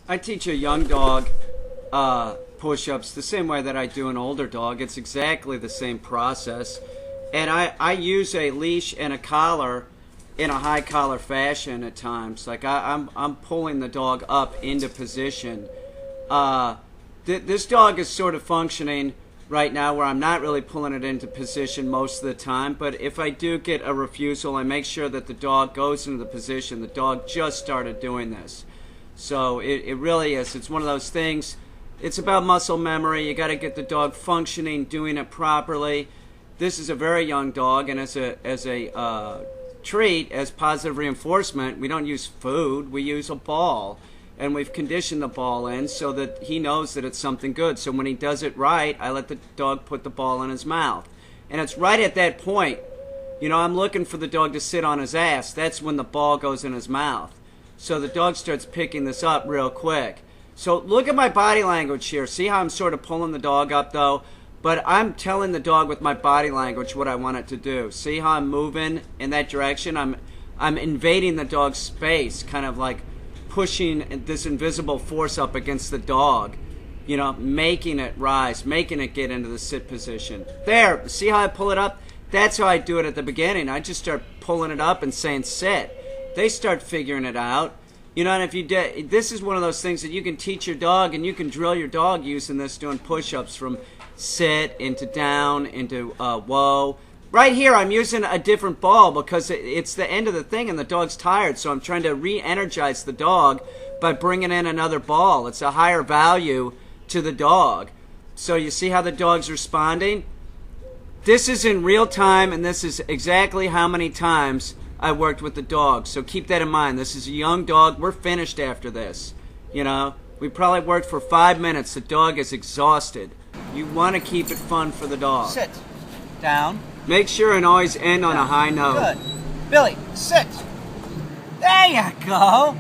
I teach a young dog push-ups the same way that I do an older dog. It's exactly the same process. And I use a leash and a collar in a high collar fashion at times. Like I'm pulling the dog up into position. This dog is sort of functioning right now where I'm not really pulling it into position most of the time. But if I do get a refusal, I make sure that the dog goes into the position. The dog just started doing this. So it really is. It's one of those things. It's about muscle memory. You got to get the dog functioning, doing it properly. This is a very young dog, and as a treat, as positive reinforcement, we don't use food. We use a ball, and we've conditioned the ball in so that he knows that it's something good. So when he does it right, I let the dog put the ball in his mouth, and it's right at that point. I'm looking for the dog to sit on his ass. That's when the ball goes in his mouth. So the dog starts picking this up real quick. So look at my body language here. See how I'm sort of pulling the dog up though? But I'm telling the dog with my body language what I want it to do. See how I'm moving in that direction? I'm invading the dog's space, kind of like pushing this invisible force up against the dog. Making it rise, making it get into the sit position. There, see how I pull it up? That's how I do it at the beginning. I just start pulling it up and saying sit. They start figuring it out. And if you this is one of those things that you can teach your dog, and you can drill your dog using this, doing push-ups from sit into down into whoa. Right here, I'm using a different ball because it's the end of the thing and the dog's tired, so I'm trying to re-energize the dog by bringing in another ball. It's a higher value to the dog. So you see how the dog's responding? This is in real time, and this is exactly how many times I worked with the dog. So keep that in mind. This is a young dog. We're finished after this. We probably worked for 5 minutes. The dog is exhausted. You want to keep it fun for the dog. Sit. Down. Make sure and always end on a high note. Good. Billy, sit. There you go.